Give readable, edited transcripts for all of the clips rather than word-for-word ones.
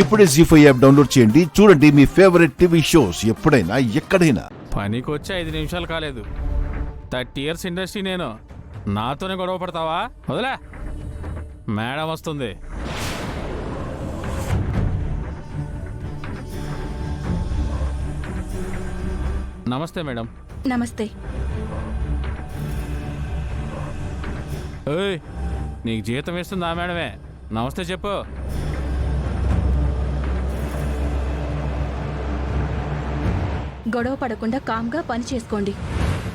ఇప్పుడే జీ5 app download చేయండి. చూడండి మీ ఫేవరెట్ టీవీ షోస్ ఎప్పుడైనా ఎక్కడైనా. పనికి వచ్చి 5 నిమిషాలు కాలేదు. 30 years ఇండస్ట్రీ నేను. నాతోనే గొడవ పడతావా? వదిలే. మేడం వస్తుంది. నమస్తే మేడం. నమస్తే. ఏయ్, నీకు జీతం ఇస్తుందా మేడమే? నమస్తే చెప్పు. గొడవ పడకుండా కామ్గా పని చేసుకోండి.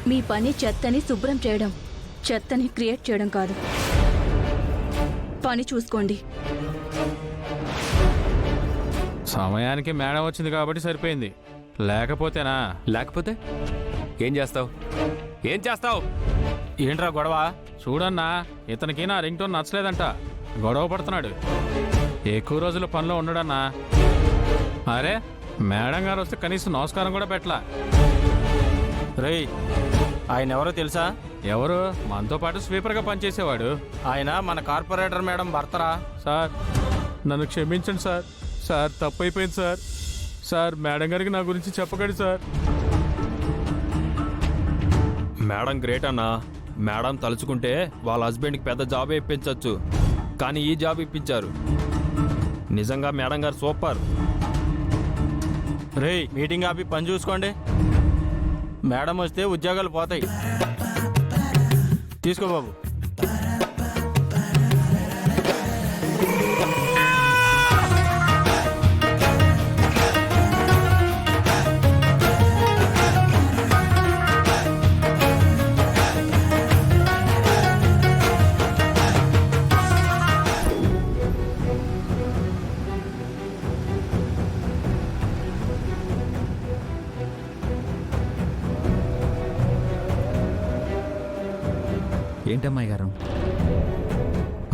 మీ పని చెత్తని శుభ్రం చేయడం, చెత్తని క్రియేట్ చేయడం కాదు. పని చూసుకోండి. సమయానికి మేడం వచ్చింది కాబట్టి సరిపోయింది. లేకపోతేనా? లేకపోతే ఏం చేస్తావు? ఏం చేస్తావు? ఏంట్రా గొడవ? చూడన్నా, ఇతనికి నా రింగ్ టోన్ నచ్చలేదంట. గొడవ పడుతున్నాడు. ఎక్కువ రోజులు పనిలో ఉండడన్నా. అరే, మేడం గారు వస్తే కనీసం నమస్కారం కూడా పెట్టలా. రేయ్, ఆయన ఎవరో తెలుసా? ఎవరు? మనతో పాటు స్వీపర్గా పనిచేసేవాడు. ఆయన మన కార్పొరేటర్ మేడం భర్తరా? సార్, నన్ను క్షమించండి సార్. సార్, తప్పైపోయింది సార్. సార్, మేడం గారికి నా గురించి చెప్పకండి సార్. మేడం గ్రేట్ అన్నా. మేడం తలుచుకుంటే వాళ్ళ హస్బెండ్కి పెద్ద జాబ్ ఇప్పించవచ్చు, కానీ ఈ జాబ్ ఇప్పించారు. నిజంగా మేడం గారు సూపర్. రేయ్, మీటింగ్ ఆపి పని చూసుకోండి. మేడం వస్తే ఉద్యోగాలు పోతాయి. తీసుకో బాబు. ఏంటమ్మాయి గారు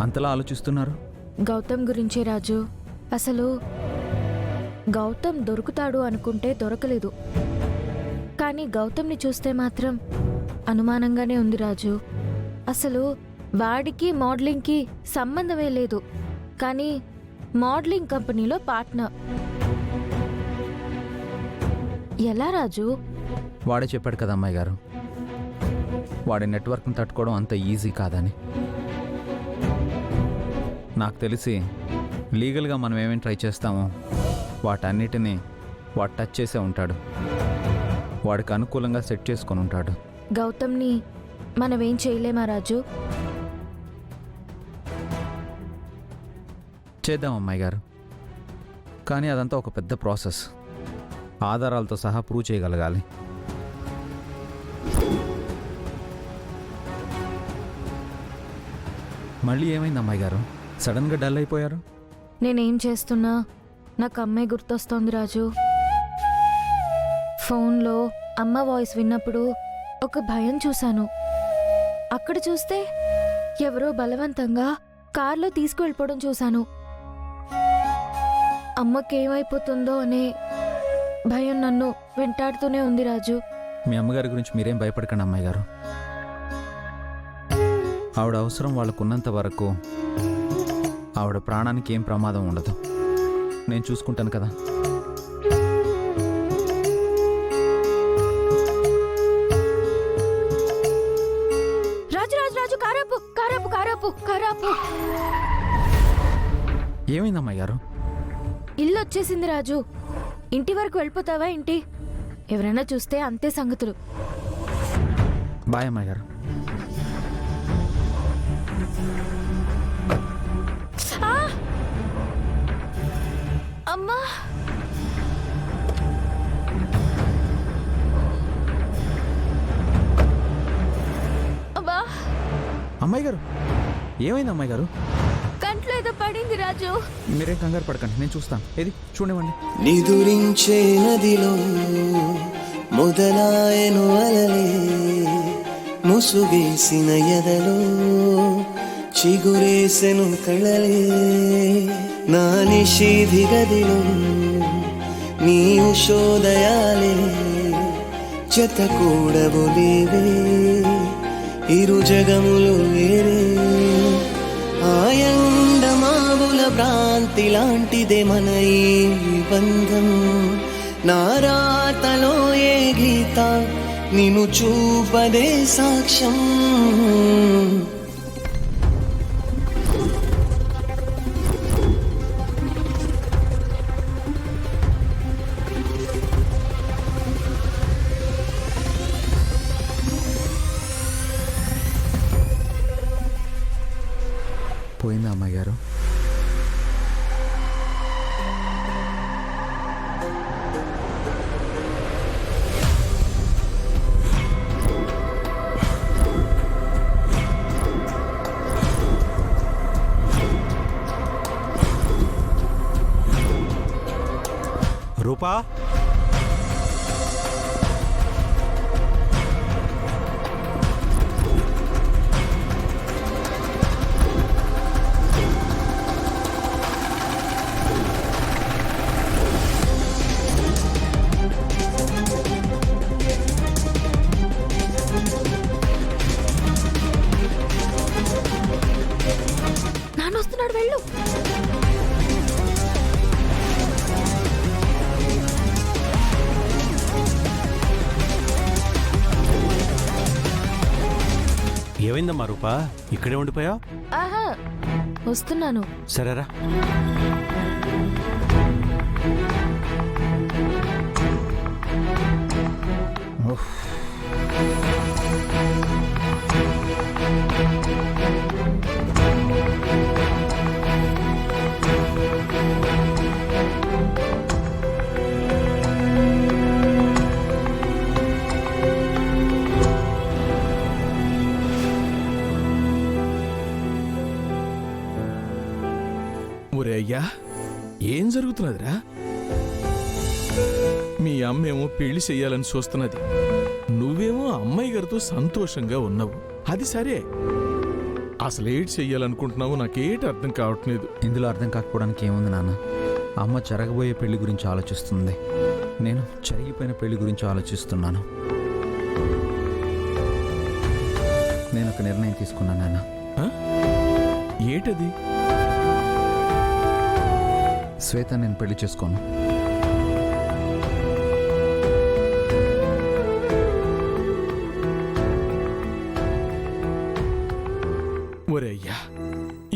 అంతలా ఆలోచిస్తున్నారు? గౌతమ్ గురించే రాజు. అసలు గౌతమ్ దొరుకుతాడు అనుకుంటే దొరకలేదు, కానీ గౌతమ్ని చూస్తే మాత్రం అనుమానంగానే ఉంది రాజు. అసలు వాడికి మోడలింగ్కి సంబంధమే లేదు, కానీ మోడలింగ్ కంపెనీలో పార్ట్నర్. ఎలా రాజు? వాడే చెప్పాడు కదా అమ్మాయి గారు, వాడి నెట్వర్క్ని తట్టుకోవడం అంత ఈజీ కాదని. నాకు తెలిసి లీగల్గా మనం ఏమేమి ట్రై చేస్తామో వాటన్నిటినీ వాడు టచ్ చేసే ఉంటాడు. వాడికి అనుకూలంగా సెట్ చేసుకొని ఉంటాడు. గౌతమ్ని మనమేం చేయలేమా రాజు? చేద్దాం అమ్మాయి గారు, కానీ అదంతా ఒక పెద్ద ప్రాసెస్. ఆధారాలతో సహా ప్రూవ్ చేయగలగాలి. మళ్ళీ ఏమైంది అమ్మాయి గారు? సడన్గా డల్ అయిపోయారు. నేనేం చేస్తున్నా నాకు అమ్మాయి గుర్తొస్తోంది రాజు. ఫోన్లో అమ్మ వాయిస్ విన్నప్పుడు ఒక భయం చూశాను. అక్కడ చూస్తే ఎవరో బలవంతంగా కార్లో తీసుకువెళ్ళిపోవడం చూశాను. అమ్మకేమైపోతుందో అనే భయం నన్ను వెంటాడుతూనే ఉంది రాజు. మీ అమ్మగారి గురించి మీరేం భయపడకండి అమ్మాయి గారు. ఆవిడ అవసరం వాళ్ళకున్నంత వరకు ఆవిడ ప్రాణానికి ఏం ప్రమాదం ఉండదు. నేను చూసుకుంటాను కదా. రాజు రాజు రాజు కారాపు కారాపు కారాపు కారాపు. ఏమైంది అమ్మాయి గారు? ఇల్లు వచ్చేసింది రాజు. ఇంటి వరకు వెళ్ళిపోతావా ఏంటి? ఎవరైనా చూస్తే అంతే సంగతులు. బాయ్ అమ్మాయి గారు. అమ్మా, అబ్బా. అమ్మాయి గారు, ఏమైంది అమ్మాయి గారు? కంట్లో ఏదో పడింది రాజు. మీరేం కంగారు పడకండి, నేను చూస్తాను. ఏది చూడనివ్వండి. నిదురించే నదిలో మొదలాయను అలలే, ముసుగేసిన ఎదలో చిగురేసెను కళలే. నా నిషేధి గదిలో నీ ఉషోదయాలే జత కూడబోలేవే. ఇరు జగములు వేరే ఆయండ మావుల క్రాంతి లాంటిదే మన ఈ బంధం. నా రాతలో ఏ గీత నిన్ను చూపదే సాక్ష్యం. పోయిందా అమ్మాయి గారు? రూపా, నాన్న వస్తున్నాడు, వెళ్ళు. ఏమైందమ్మా రూపా, ఇక్కడే ఉండిపోయావు? ఆహా, వస్తున్నాను. సరేరా. ఒరే అయ్యా, ఏం జరుగుతున్నదిరా? మీ అమ్మేమో పెళ్లి చెయ్యాలని చూస్తున్నది, నువ్వేమో అమ్మాయి గారితో సంతోషంగా ఉన్నావు. అది సరే, అసలు ఏటి చెయ్యాలనుకుంటున్నావు నాకేటి అర్థం కావట్లేదు. ఇందులో అర్థం కాకపోవడానికి ఏముంది నాన్న? అమ్మ జరగబోయే పెళ్లి గురించి ఆలోచిస్తుంది, నేను జరిగిపోయిన పెళ్లి గురించి ఆలోచిస్తున్నాను. నేను ఒక నిర్ణయం తీసుకున్నాను నాన్న. ఆ? ఏటది? శ్వేత నేను పెళ్లి చేసుకోను. ఒరే అయ్యా,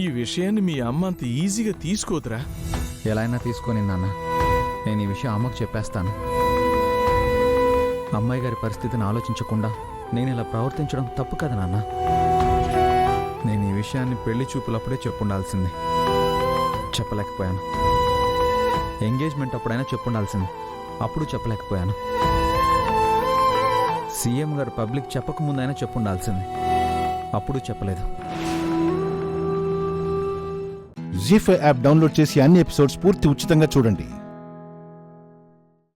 ఈ విషయాన్ని మీ అమ్మ అంత ఈజీగా తీసుకోదురా. ఎలా అయినా తీసుకొని నాన్న, నేను ఈ విషయం అమ్మకు చెప్పేస్తాను. అమ్మాయి గారి పరిస్థితిని ఆలోచించకుండా నేను ఇలా ప్రవర్తించడం తప్పు కదా నాన్న. నేను ఈ విషయాన్ని పెళ్లి చూపులప్పుడే చెప్పుండాల్సింది, చెప్పలేకపోయాను. ఎంగేజ్మెంట్ అప్పుడైనా చెప్పుండాల్సింది, అప్పుడు చెప్పలేకపోయాను. సీఎం గారు పబ్లిక్ చెప్పకముందైనా చెప్పుండాల్సింది, అప్పుడు చెప్పలేదు. జీ5 యాప్ డౌన్లోడ్ చేసి అన్ని ఎపిసోడ్స్ పూర్తి ఉచితంగా చూడండి.